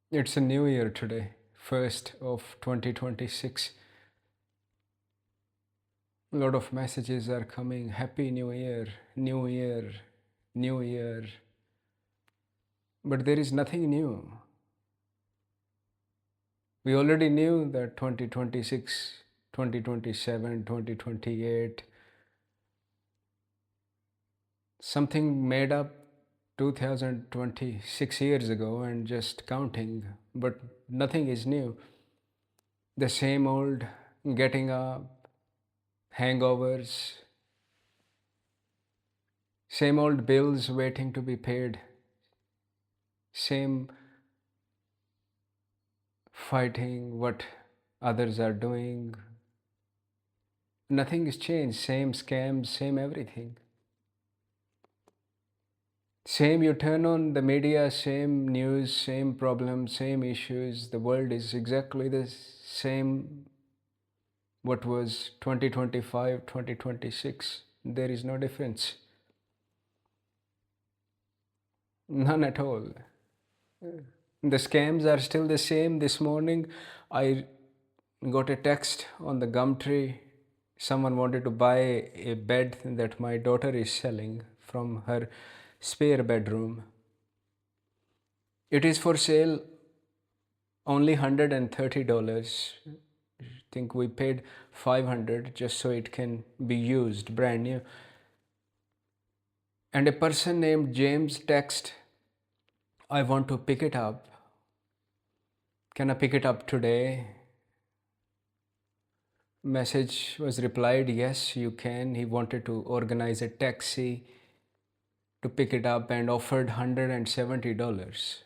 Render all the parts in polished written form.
It's a new year today, 1st of 2026. A lot of messages are coming. Happy New Year, New Year, New Year. But there is nothing new. We already knew that 2026, 2027, 2028, something made up 2026 years ago and just counting. But nothing is new. The same old getting up, hangovers, same old bills waiting to be paid, same fighting what others are doing. Nothing is changed, same scams, same everything. Same, you turn on the media, same news, same problems, same issues. The world is exactly the same what was 2025, 2026. There is no difference. None at all. The scams are still the same. This morning, I got a text on the Gumtree. Someone wanted to buy a bed that my daughter is selling from her spare bedroom. It is for sale only $130. I think we paid 500 just so it can be used brand new. And a person named James text, I want to pick it up. Can I pick it up today? Message was replied, yes, you can. He wanted to organize a taxi to pick it up and offered $170.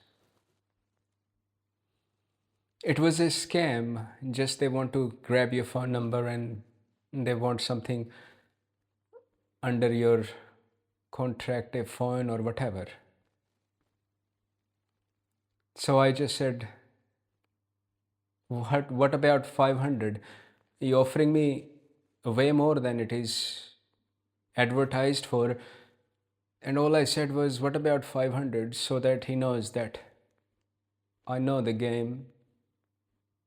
It was a scam. Just they want to grab your phone number and they want something under your contract, a phone or whatever. So I just said, what about 500? You're offering me way more than it is advertised for. And all I said was, what about 500? So that he knows that I know the game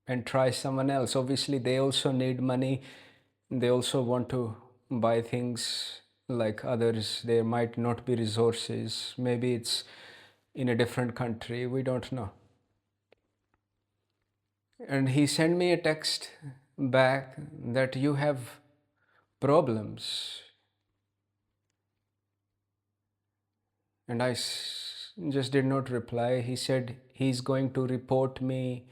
and try someone else. Obviously, they also need money. They also want to buy things like others. There might not be resources. Maybe it's in a different country. We don't know. And he sent me a text back that you have problems. And I just did not reply. He said he's going to report me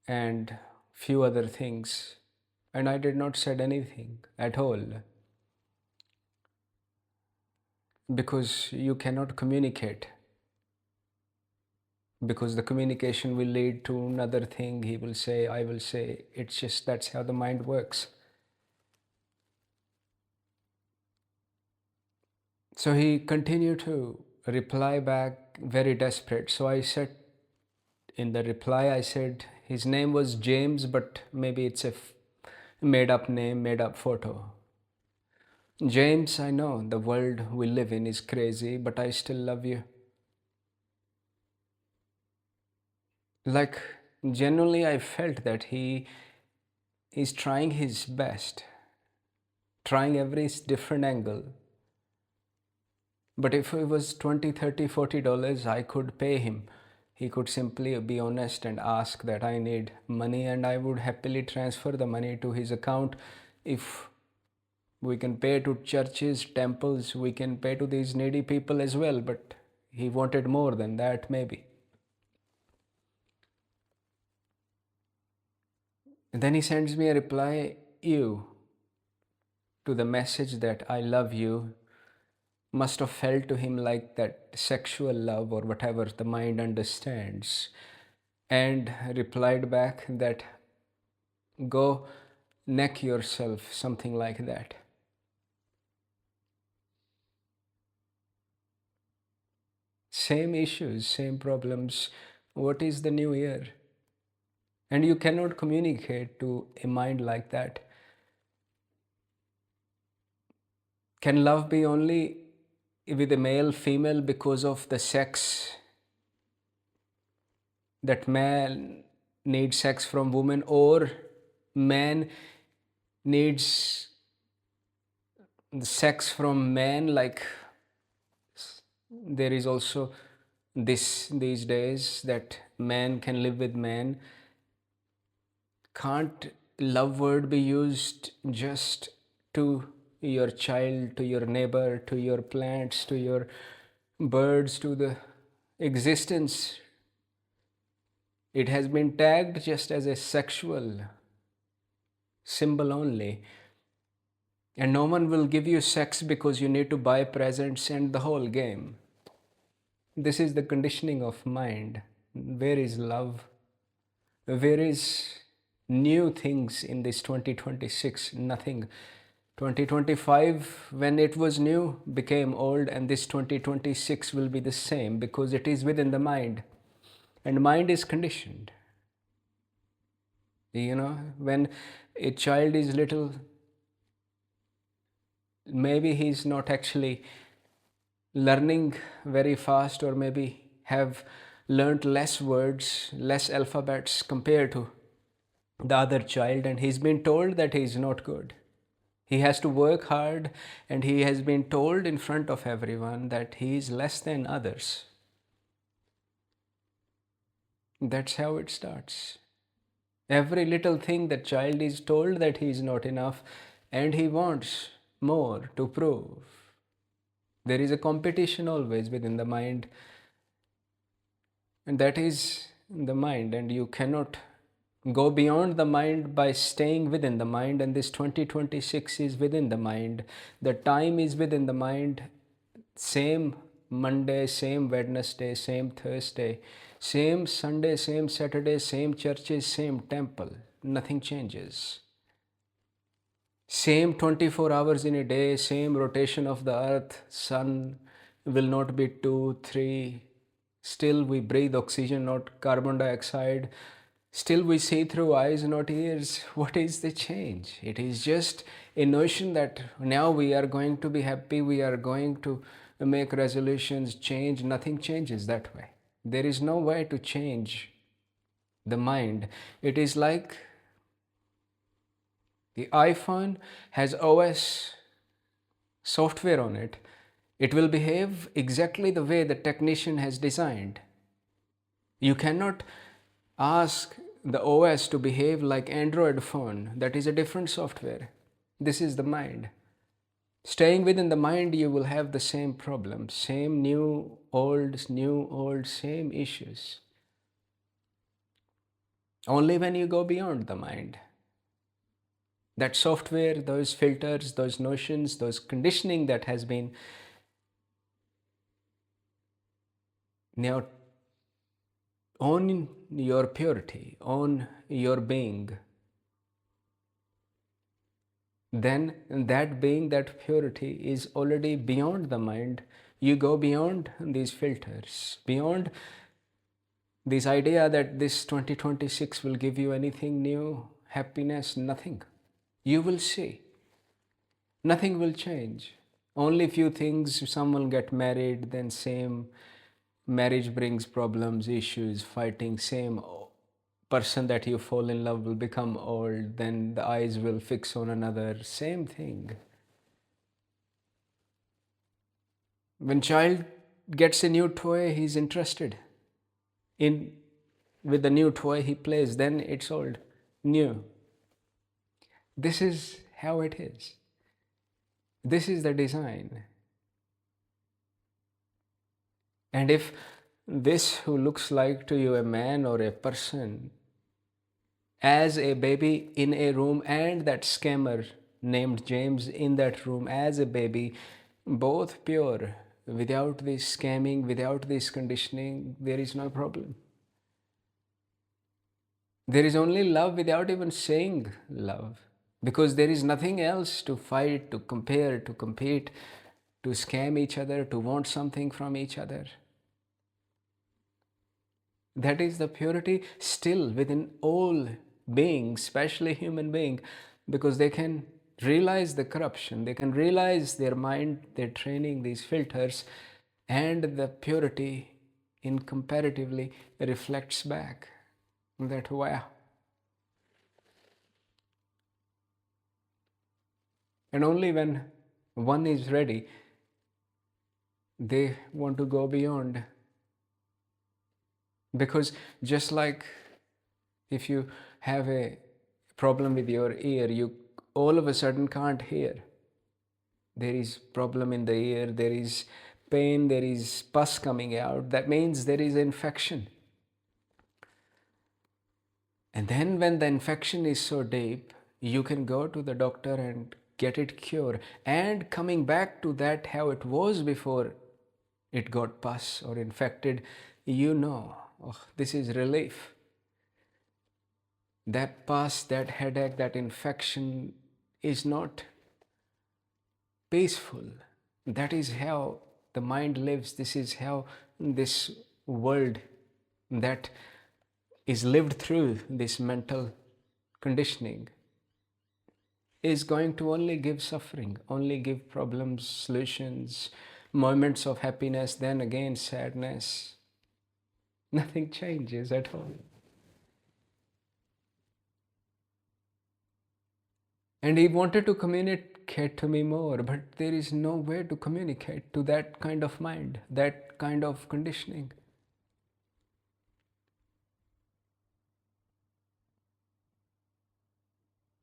and few other things. And I did not said anything at all because you cannot communicate, because the communication will lead to another thing. He will say, I will say. It's just that's how the mind works. So he continued to reply back very desperate. So I said in the reply, I said his name was James, but maybe it's a made up name, made up photo. James, I know the world we live in is crazy, but I still love you. Like, genuinely, I felt that he is trying his best, trying every different angle. But if it was 20, 30, $40, I could pay him. He could simply be honest and ask that I need money, and I would happily transfer the money to his account. If we can pay to churches, temples, we can pay to these needy people as well, but he wanted more than that, maybe. And then he sends me a reply, you, to the message that I love you. Must have felt to him like that sexual love or whatever the mind understands. And replied back that go neck yourself, something like that. Same issues, same problems. What is the new year? And you cannot communicate to a mind like that. Can love be only with a male, female because of the sex? that man needs sex from woman, or man needs the sex from man. Like, there is also this these days that man can live with man. Can't love word be used just to your child, to your neighbor, to your plants, to your birds, to the existence? It has been tagged just as a sexual symbol only. And no one will give you sex because you need to buy presents and the whole game. This is the conditioning of mind. Where is love? Where is new things in this 2026? Nothing. 2025, when it was new, became old, and this 2026 will be the same because it is within the mind. And mind is conditioned. When a child is little, maybe he's not actually learning very fast, or maybe have learned less words, less alphabets compared to the other child, and he's been told that he's not good. He has to work hard, and he has been told in front of everyone that he is less than others. That's how it starts. Every little thing, that child is told that he is not enough, and he wants more to prove. There is a competition always within the mind, and that is the mind, and you cannot go beyond the mind by staying within the mind. And this 2026 is within the mind. The time is within the mind. Same Monday, same Wednesday, same Thursday, same Sunday, same Saturday, same churches, same temple. Nothing changes. Same 24 hours in a day, same rotation of the earth. Sun will not be 2, 3. Still we breathe oxygen, not carbon dioxide. Still we see through eyes, not ears. What is the change? It is just a notion that now we are going to be happy, we are going to make resolutions, change. Nothing changes that way. There is no way to change the mind. It is like the iPhone has OS software on it. It will behave exactly the way the technician has designed. You cannot ask the OS to behave like Android phone. That is a different software. This is the mind. Staying within the mind, you will have the same problems, same new, old, same issues. Only when you go beyond the mind. That software, those filters, those notions, those conditioning that has been now on your purity, on your being, then that being, that purity is already beyond the mind. You go beyond these filters, beyond this idea that this 2026 will give you anything new, happiness, nothing. You will see. Nothing will change. Only few things. Someone get married, then same marriage brings problems, issues, fighting. Same person that you fall in love will become old, then the eyes will fix on another. Same thing. When child gets a new toy, he's interested in with the new toy he plays, then it's old, new. This is how it is. This is the design. And if this who looks like to you a man or a person as a baby in a room, and that scammer named James in that room as a baby, both pure, without this scamming, without this conditioning, there is no problem. There is only love without even saying love, because there is nothing else to fight, to compare, to compete, to scam each other, to want something from each other. That is the purity still within all beings, especially human being, because they can realize the corruption, they can realize their mind, their training, these filters, and the purity incomparatively reflects back that, wow. And only when one is ready, they want to go beyond. Because just like if you have a problem with your ear, you all of a sudden can't hear. There is problem in the ear, there is pain, there is pus coming out. That means there is infection. And then when the infection is so deep, you can go to the doctor and get it cured. And coming back to that how it was before it got pus or infected, oh, this is relief. That pus, that headache, that infection is not peaceful. That is how the mind lives. This is how this world that is lived through this mental conditioning is going to only give suffering, only give problems, solutions, moments of happiness, then again sadness. Nothing changes at all. And he wanted to communicate to me more, but there is no way to communicate to that kind of mind, that kind of conditioning.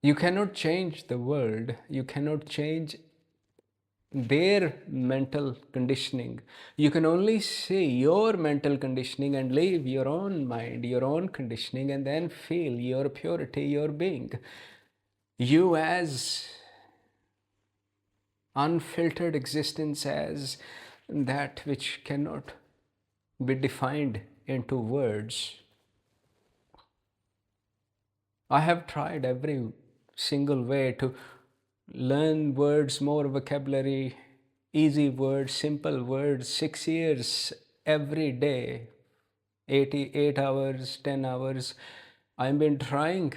You cannot change the world, you cannot change their mental conditioning. You can only see your mental conditioning and leave your own mind, your own conditioning, and then feel your purity, your being. You as unfiltered existence, as that which cannot be defined into words. I have tried every single way to learn words, more vocabulary, easy words, simple words, 6 years every day, 88 hours, 10 hours. I've been trying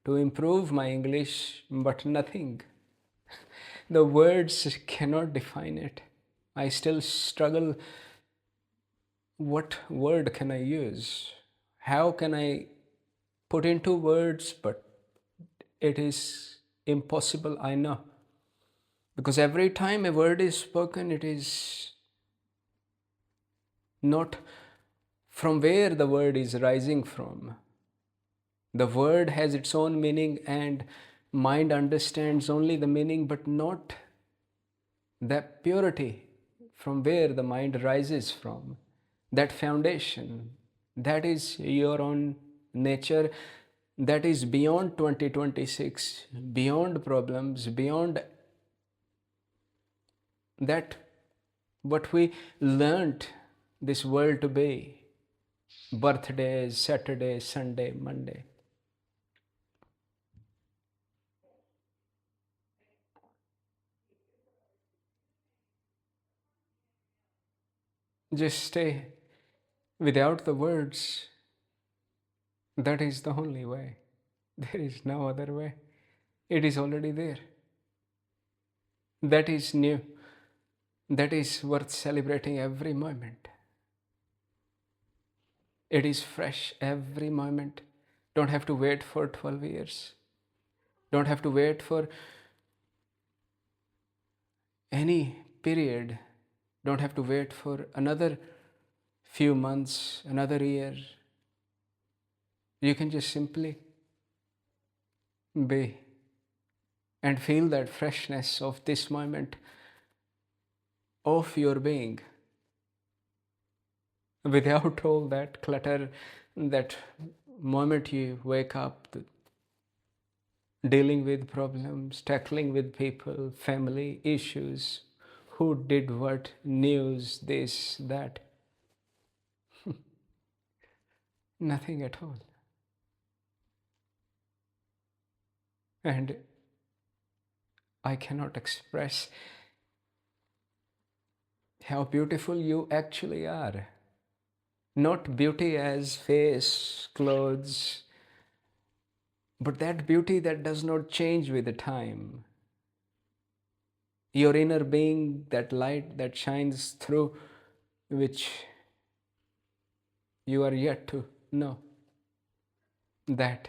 to improve my English, but nothing. The words cannot define it. I still struggle. What word can I use? How can I put into words? But it is impossible, I know. Because every time a word is spoken, it is not from where the word is rising from. The word has its own meaning, and mind understands only the meaning, but not that purity from where the mind rises from. That foundation, that is your own nature, that is beyond 2026, beyond problems, beyond that what we learnt this world to be. Birthdays, Saturday, Sunday, Monday. Just stay without the words. That is the only way. There is no other way. It is already there. That is new. That is worth celebrating every moment. It is fresh every moment. Don't have to wait for 12 years. Don't have to wait for any period. Don't have to wait for another few months, another year. You can just simply be and feel that freshness of this moment of your being without all that clutter. That moment you wake up, dealing with problems, tackling with people, family issues, who did what, news, this, that. Nothing at all. And I cannot express how beautiful you actually are. Not beauty as face, clothes, but that beauty that does not change with the time. Your inner being, that light that shines through, which You are yet to know that